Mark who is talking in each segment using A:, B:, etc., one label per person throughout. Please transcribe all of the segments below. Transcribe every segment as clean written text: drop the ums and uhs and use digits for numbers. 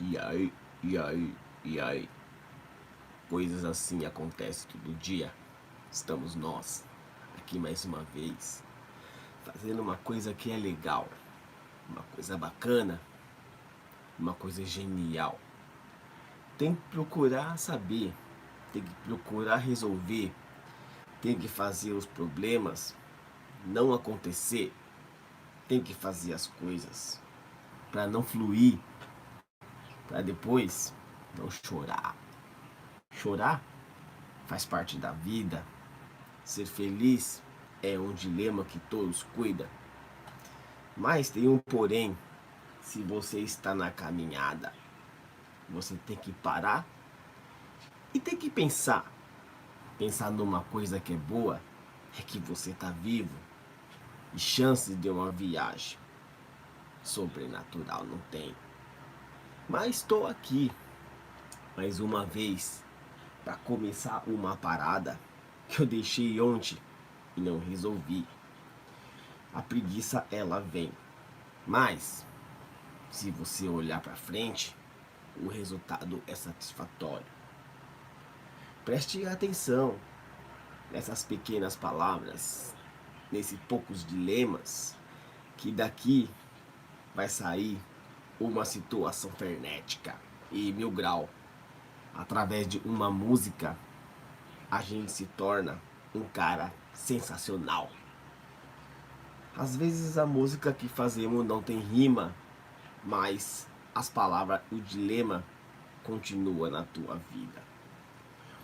A: E aí, e aí, e aí? Coisas assim acontecem todo dia. Estamos nós, aqui mais uma vez, fazendo uma coisa que é legal, uma coisa bacana, uma coisa genial. Tem que procurar saber, tem que procurar resolver, tem que fazer os problemas não acontecer, tem que fazer as coisas para não fluir, para depois não chorar. Chorar faz parte da vida. Ser feliz é um dilema que todos cuidam. Mas tem um porém, se você está na caminhada, você tem que parar e tem que pensar. Pensar numa coisa que é boa, é que você está vivo e chances de uma viagem sobrenatural não tem. Mas estou aqui mais uma vez para começar uma parada que eu deixei ontem e não resolvi. A preguiça ela vem, mas se você olhar para frente, o resultado é satisfatório. Preste atenção nessas pequenas palavras, nesses poucos dilemas, que daqui vai sair uma situação frenética e mil grau. Através de uma música, a gente se torna um cara sensacional. Às vezes a música que fazemos não tem rima, mas as palavras, o dilema continua na tua vida.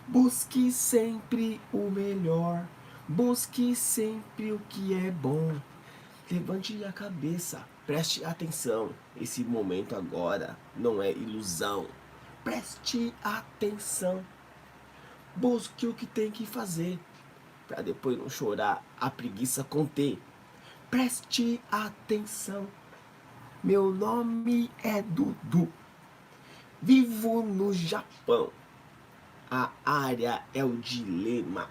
A: Busque sempre o melhor, busque sempre o que é bom. Levante a cabeça, preste atenção. Esse momento agora não é ilusão. Preste atenção. Busque o que tem que fazer, para depois não chorar, a preguiça conter. Preste atenção. Meu nome é Dudu. Vivo no Japão. A área é o dilema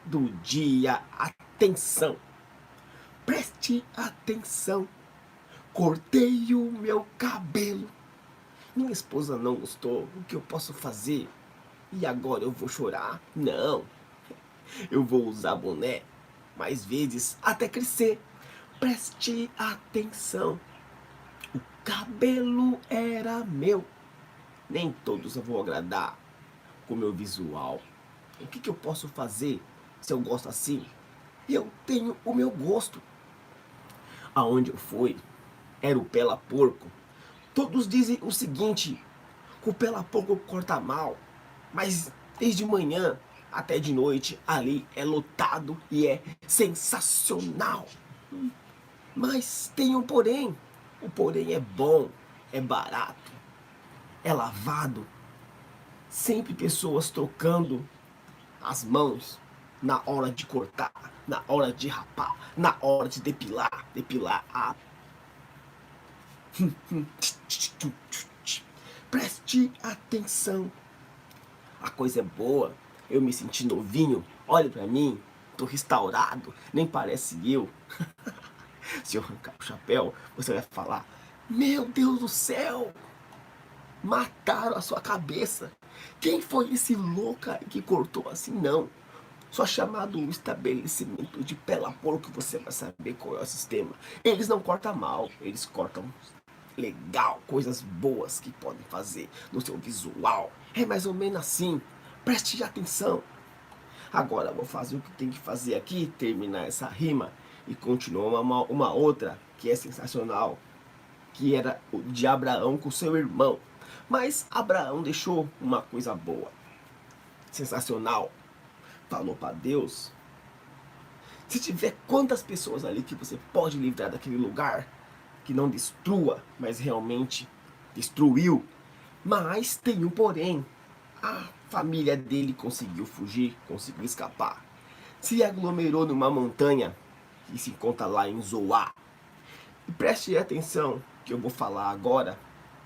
A: do dia. Atenção. Preste atenção. Cortei o meu cabelo. Minha esposa não gostou. O que eu posso fazer? E agora eu vou chorar? Não. Eu vou usar boné mais vezes até crescer. Preste atenção. O cabelo era meu. Nem todos eu vou agradar com o meu visual. O que eu posso fazer se eu gosto assim? Eu tenho o meu gosto. Aonde eu fui, era o pela porco. Todos dizem o seguinte: o pela porco corta mal, mas desde manhã até de noite ali é lotado e é sensacional. Mas tem um porém. O porém é bom, é barato, é lavado. Sempre pessoas trocando as mãos na hora de cortar, na hora de rapar, na hora de depilar, depilar a preste atenção. A coisa é boa. Eu me senti novinho. Olha pra mim. Tô restaurado. Nem parece eu. Se eu arrancar o chapéu, você vai falar: meu Deus do céu! Mataram a sua cabeça. Quem foi esse louco aí que cortou assim? Não. Só chamado um estabelecimento de pela porco você vai saber qual é o sistema. Eles não cortam mal, eles cortam legal, coisas boas que podem fazer no seu visual. É mais ou menos assim. Preste atenção. Agora eu vou fazer o que tem que fazer aqui, terminar essa rima e continuar uma outra que é sensacional, que era o de Abraão com seu irmão. Mas Abraão deixou uma coisa boa, sensacional. Falou para Deus: se tiver quantas pessoas ali que você pode livrar daquele lugar, que não destrua, mas realmente destruiu. Mas tem um porém. A família dele conseguiu fugir, conseguiu escapar. Se aglomerou numa montanha que se encontra lá em Zoá. E preste atenção que eu vou falar agora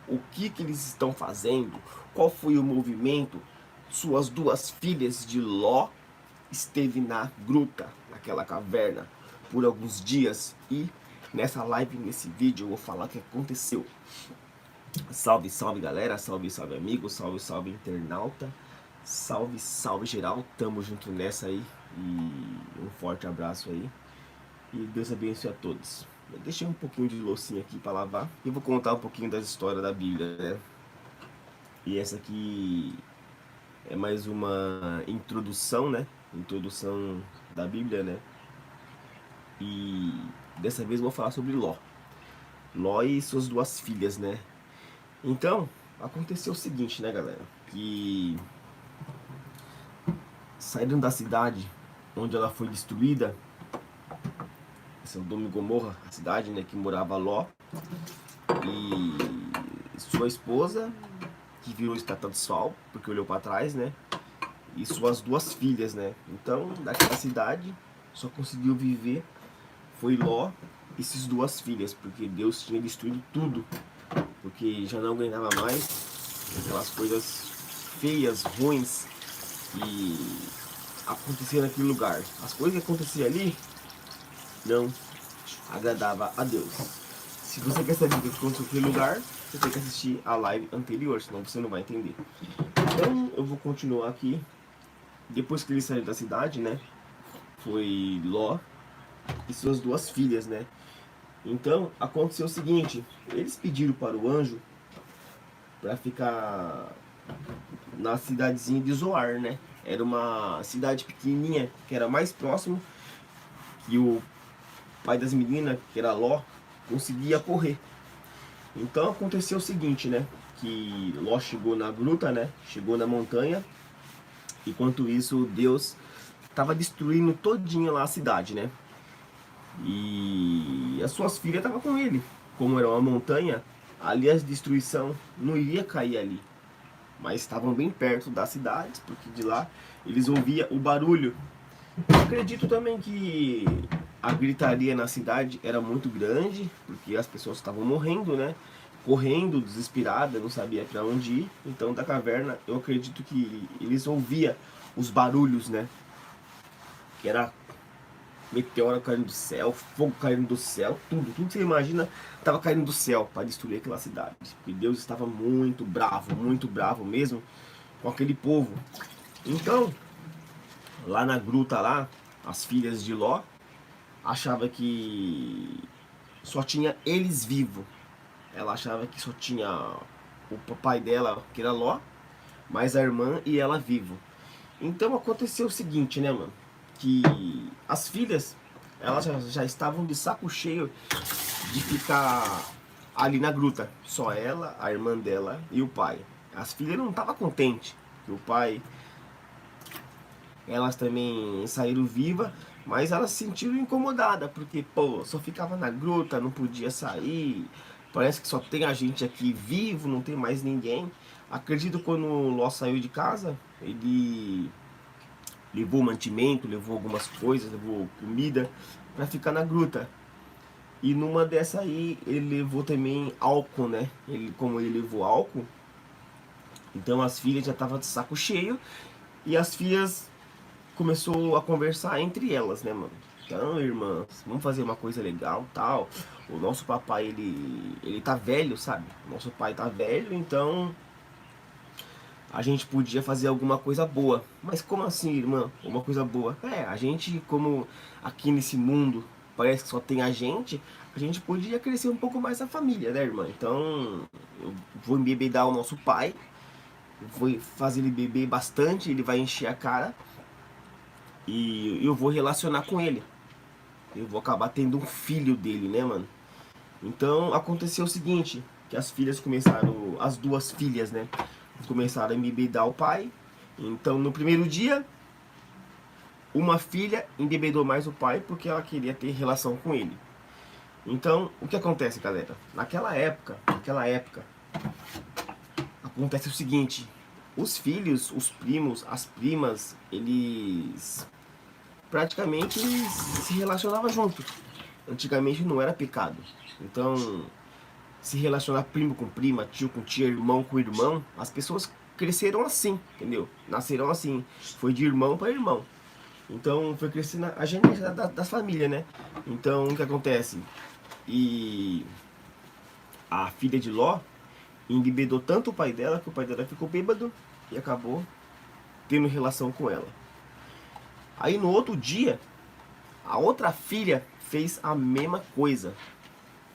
A: o que eles estão fazendo, qual foi o movimento. Suas duas filhas de Ló esteve na gruta, naquela caverna, por alguns dias. E nessa live, nesse vídeo, eu vou falar o que aconteceu. Salve, salve galera, salve, salve amigo, salve, salve internauta, salve, salve geral, tamo junto nessa aí e um forte abraço aí e Deus abençoe a todos. Eu deixei um pouquinho de loucinha aqui pra lavar e vou contar um pouquinho das histórias da Bíblia, né? E essa aqui é mais uma introdução, né? Introdução da Bíblia, né? E dessa vez eu vou falar sobre Ló. Ló e suas duas filhas, né? Então, aconteceu o seguinte, né, galera? Que saíram da cidade onde ela foi destruída, Sodoma e Gomorra, a cidade, né, que morava Ló, e sua esposa, que virou estátua de sal, porque olhou para trás, né, e suas duas filhas, né. Então, daquela cidade, só conseguiu viver foi Ló e suas duas filhas, porque Deus tinha destruído tudo, porque já não aguentava mais aquelas coisas feias, ruins que aconteciam naquele lugar. As coisas que aconteciam ali não agradava a Deus. Se você quer saber o que aconteceu naquele lugar, você tem que assistir a live anterior, senão você não vai entender. Então eu vou continuar aqui. Depois que ele saiu da cidade, né? Foi Ló e suas duas filhas, né? Então aconteceu o seguinte: eles pediram para o anjo para ficar na cidadezinha de Zoar, né? Era uma cidade pequenininha que era mais próximo, e o pai das meninas, que era Ló, conseguia correr. Então aconteceu o seguinte, né? Que Ló chegou na gruta, né? Chegou na montanha. Enquanto isso, Deus estava destruindo todinha lá a cidade, né? E as suas filhas estavam com ele. Como era uma montanha, ali a destruição não iria cair ali. Mas estavam bem perto da cidade, porque de lá eles ouviam o barulho. Eu acredito também que a gritaria na cidade era muito grande, porque as pessoas estavam morrendo, né? Correndo, desesperada, não sabia para onde ir. Então, da caverna, eu acredito que eles ouviam os barulhos, né? Que era meteoro caindo do céu, fogo caindo do céu, tudo que você imagina estava caindo do céu para destruir aquela cidade. Porque Deus estava muito bravo mesmo com aquele povo. Então, lá na gruta lá, as filhas de Ló achava que só tinha eles vivos. Ela achava que só tinha o papai dela, que era Ló, mais a irmã e ela vivo. Então aconteceu o seguinte, né, mano? Que as filhas, elas já estavam de saco cheio de ficar ali na gruta. Só ela, a irmã dela e o pai. As filhas não estavam contentes que o pai... Elas também saíram vivas, mas elas se sentiram incomodadas, porque, pô, só ficava na gruta, não podia sair. Parece que só tem a gente aqui vivo, não tem mais ninguém. Acredito que quando o Ló saiu de casa, ele levou mantimento, levou algumas coisas, levou comida para ficar na gruta. E numa dessa aí, ele levou também álcool, né? Como ele levou álcool, então as filhas já estavam de saco cheio. E as filhas começou a conversar entre elas, né, mano? Então, irmãs, vamos fazer uma coisa legal, tal. O nosso papai, ele tá velho, sabe? O nosso pai tá velho, então a gente podia fazer alguma coisa boa. Mas como assim, irmã? Uma coisa boa? É, a gente, como aqui nesse mundo parece que só tem a gente podia crescer um pouco mais a família, né, irmã? Então, eu vou embebedar o nosso pai, vou fazer ele beber bastante, ele vai encher a cara e eu vou relacionar com ele. Eu vou acabar tendo um filho dele, né, mano? Então aconteceu o seguinte, que as filhas começaram, as duas filhas, né, começaram a embebedar o pai. Então no primeiro dia, uma filha embebedou mais o pai porque ela queria ter relação com ele. Então o que acontece, galera? Naquela época, acontece o seguinte: os filhos, os primos, as primas, eles praticamente se relacionavam junto. Antigamente não era pecado. Então, se relacionar primo com prima, tio com tia, irmão com irmão, as pessoas cresceram assim, entendeu? Nasceram assim. Foi de irmão para irmão. Então, foi crescendo a genética da família, né? Então, o que acontece? E a filha de Ló, embebedou tanto o pai dela que o pai dela ficou bêbado e acabou tendo relação com ela. Aí no outro dia, a outra filha fez a mesma coisa.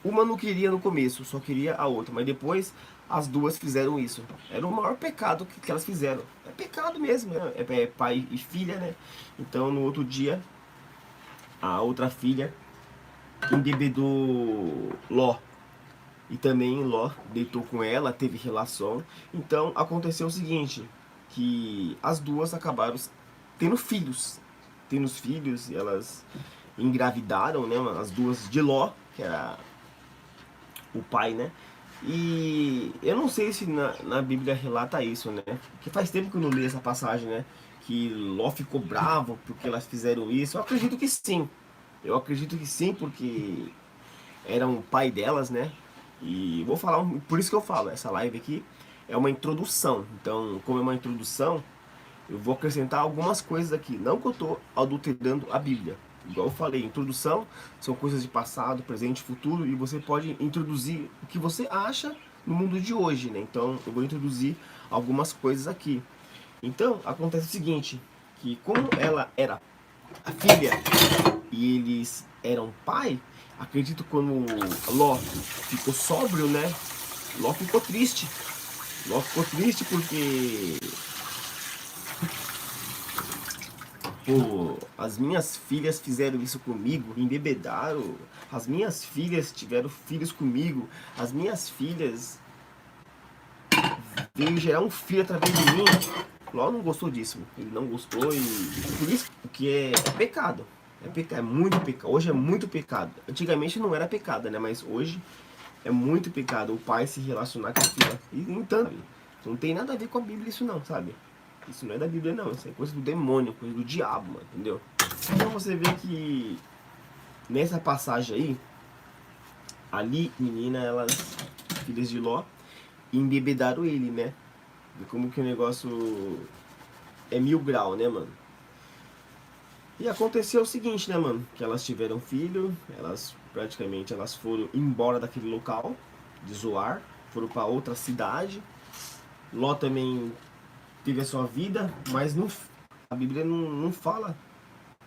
A: Uma não queria no começo, só queria a outra, mas depois as duas fizeram isso. Era o maior pecado que elas fizeram. É pecado mesmo, né? É pai e filha, né? Então no outro dia, a outra filha embebedou Ló. E também Ló deitou com ela, teve relação. Então aconteceu o seguinte, que as duas acabaram tendo filhos. Tendo os filhos, e elas engravidaram, né? As duas de Ló, que era o pai, né? E eu não sei se na Bíblia relata isso, né? Porque faz tempo que eu não li essa passagem, né? Que Ló ficou bravo porque elas fizeram isso. Eu acredito que sim. Eu acredito que sim, porque era um pai delas, né? E vou falar, por isso que eu falo, essa live aqui é uma introdução. Então, como é uma introdução, eu vou acrescentar algumas coisas aqui. Não que eu estou adulterando a Bíblia. Igual eu falei, introdução são coisas de passado, presente, futuro, e você pode introduzir o que você acha no mundo de hoje, né? Então, eu vou introduzir algumas coisas aqui. Então, acontece o seguinte, que como ela era a filha e eles eram pai, acredito quando Ló ficou sóbrio, né? Ló ficou triste. Ló ficou triste porque, pô, as minhas filhas fizeram isso comigo, embebedaram. As minhas filhas tiveram filhos comigo. As minhas filhas veio gerar um filho através de mim. Ló não gostou disso. Ele não gostou e por isso que é pecado. É pecado, é muito pecado. Hoje é muito pecado. Antigamente não era pecado, né? Mas hoje é muito pecado o pai se relacionar com a filha. E então, não tem nada a ver com a Bíblia isso não, sabe? Isso não é da Bíblia não, isso é coisa do demônio, coisa do diabo, mano, entendeu? Então você vê que nessa passagem aí, ali, menina, elas, filhas de Ló, embebedaram ele, né? Vê como que o negócio é 1000 graus, né, mano? E aconteceu o seguinte, né, mano? Que elas tiveram filho, elas praticamente elas foram embora daquele local de Zoar, foram para outra cidade. Ló também teve a sua vida, mas não, a Bíblia não fala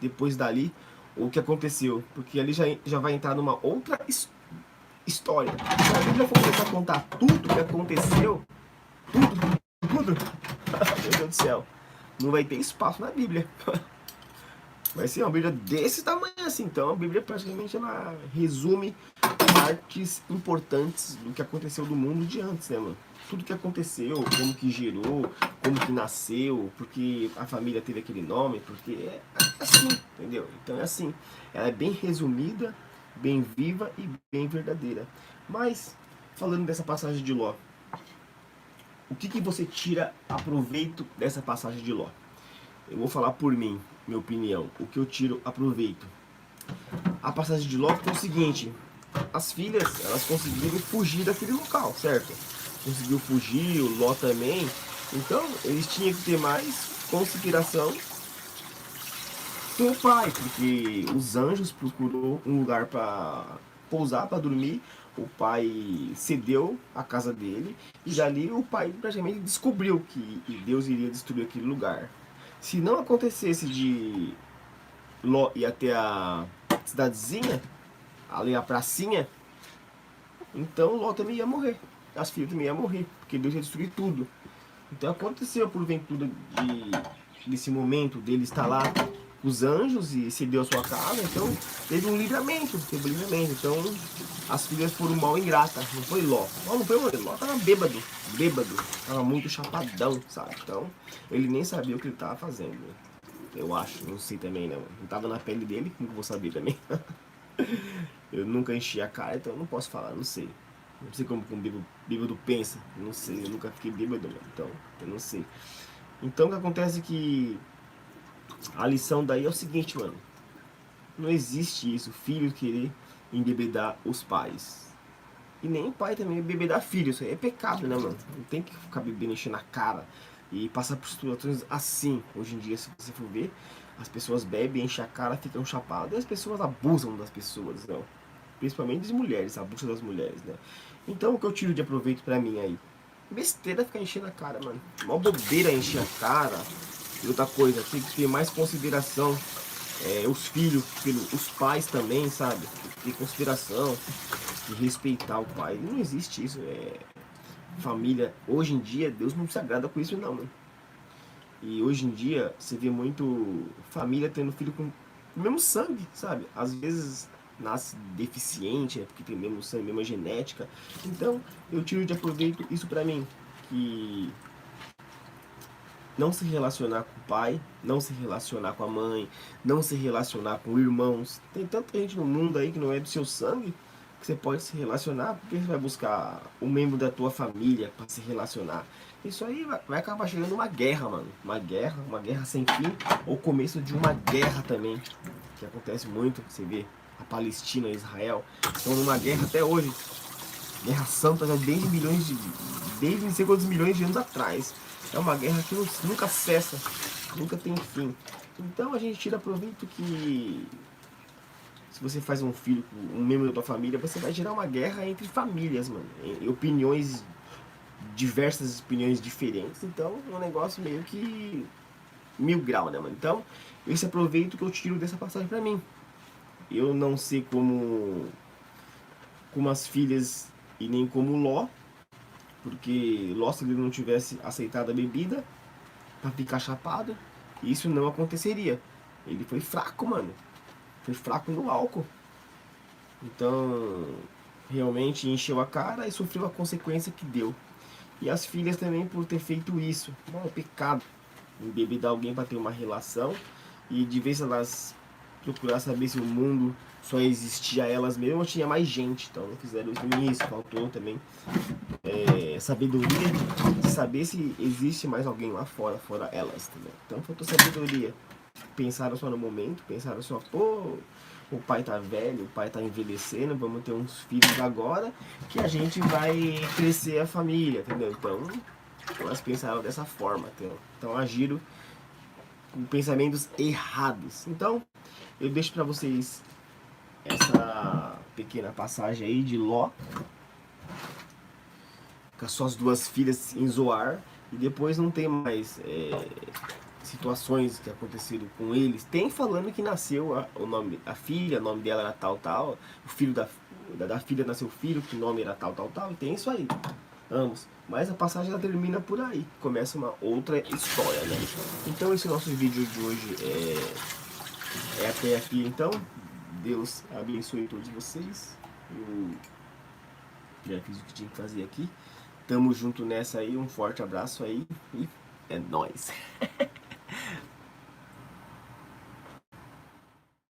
A: depois dali o que aconteceu, porque ali já vai entrar numa outra história. Se a Bíblia for começar a contar tudo o que aconteceu, tudo, meu Deus do céu, não vai ter espaço na Bíblia. Vai ser uma Bíblia desse tamanho assim. Então a Bíblia praticamente ela resume partes importantes do que aconteceu do mundo de antes, né, mano? Tudo que aconteceu, como que gerou, como que nasceu, porque a família teve aquele nome, porque é assim, entendeu? Então é assim. Ela é bem resumida, bem viva e bem verdadeira. Mas, falando dessa passagem de Ló, o que você tira aproveito dessa passagem de Ló? Eu vou falar por mim, minha opinião, o que eu tiro aproveito. A passagem de Ló foi o seguinte: as filhas, elas conseguiram fugir daquele local, certo? Conseguiu fugir, o Ló também. Então, eles tinham que ter mais consideração com o pai, porque os anjos procurou um lugar para pousar, para dormir. O pai cedeu a casa dele e dali o pai praticamente descobriu que Deus iria destruir aquele lugar. Se não acontecesse de Ló ir até a cidadezinha, ali a pracinha, então Ló também ia morrer. As filhas também iam morrer, porque Deus ia destruir tudo. Então aconteceu porventura desse momento dele estar lá com os anjos e cedeu a sua casa, então teve um livramento, teve um livramento. Então as filhas foram mal ingratas, não foi Ló. Ló não foi morrer, Ló tava bêbado, tava muito chapadão, sabe? Então ele nem sabia o que ele tava fazendo. Eu acho, não sei também, né? Não tava na pele dele, como que eu vou saber também? Eu nunca enchi a cara, então eu não posso falar, não sei. Não sei como que um bêbado pensa, não sei, eu nunca fiquei bêbado, mano, então eu não sei. Então o que acontece é que a lição daí é o seguinte, mano. Não existe isso, filho querer embebedar os pais. E nem o pai também embebedar filho, isso aí é pecado, né, mano? Não tem que ficar bebendo, enchendo a cara e passar por situações assim. Hoje em dia, se você for ver, as pessoas bebem, enchem a cara, ficam chapadas e as pessoas abusam das pessoas, não. Principalmente das mulheres, abusam das mulheres, né? Então o que eu tiro de aproveito pra mim aí? besteira ficar enchendo a cara, mano. Mó bobeira encher a cara. E outra coisa, tem que ter mais consideração. Os filhos, os pais também, sabe? Tem que ter consideração, de respeitar o pai. Não existe isso. Família, hoje em dia, Deus não se agrada com isso não, mano. E hoje em dia, você vê muito família tendo filho com o mesmo sangue, sabe? Às vezes nasce deficiente, porque tem mesmo sangue, mesma genética. Então, eu tiro de aproveito isso pra mim, que não se relacionar com o pai, não se relacionar com a mãe, não se relacionar com irmãos. Tem tanta gente no mundo aí que não é do seu sangue, que você pode se relacionar, porque você vai buscar um membro da tua família para se relacionar. Isso aí vai acabar chegando uma guerra, mano. Uma guerra sem fim, ou começo de uma guerra também, que acontece muito, você vê a Palestina e Israel estão numa guerra até hoje. Guerra Santa já desde não sei quantos milhões de anos atrás. É uma guerra que nunca cessa, nunca tem fim. Então a gente tira proveito que se você faz um filho com um membro da tua família, você vai gerar uma guerra entre famílias, mano. Opiniões, diversas opiniões diferentes. Então é um negócio meio que mil grau, né, mano? Então, esse aproveito que eu tiro dessa passagem pra mim. Eu não sei como as filhas e nem como Ló, porque Ló, se ele não tivesse aceitado a bebida pra ficar chapado, isso não aconteceria. Ele foi fraco, mano. Foi fraco no álcool. Então, realmente encheu a cara e sofreu a consequência que deu. E as filhas também por ter feito isso. É um pecado embebedar alguém para ter uma relação. E de vez elas procurar saber se o mundo só existia elas mesmas ou tinha mais gente. Então não fizeram isso nisso, faltou também sabedoria de saber se existe mais alguém lá fora, fora elas. Entendeu? Então faltou sabedoria. Pensaram só no momento, pensaram só, pô, o pai tá velho, o pai tá envelhecendo, vamos ter uns filhos agora que a gente vai crescer a família, entendeu? Então, elas pensaram dessa forma, entendeu? Então agiram com pensamentos errados. Então, eu deixo pra vocês essa pequena passagem aí de Ló, com as suas duas filhas em Zoar, e depois não tem mais situações que aconteceram com eles. Tem falando que nasceu o nome, a filha, o nome dela era tal, tal, o filho da filha nasceu filho, que o nome era tal, tal, tal, e tem isso aí, ambos. Mas a passagem ela termina por aí, começa uma outra história, né? Então esse nosso vídeo de hoje é até aqui, então. Deus abençoe todos vocês. Eu já fiz o que tinha que fazer aqui. Tamo junto nessa aí, um forte abraço aí e é nóis.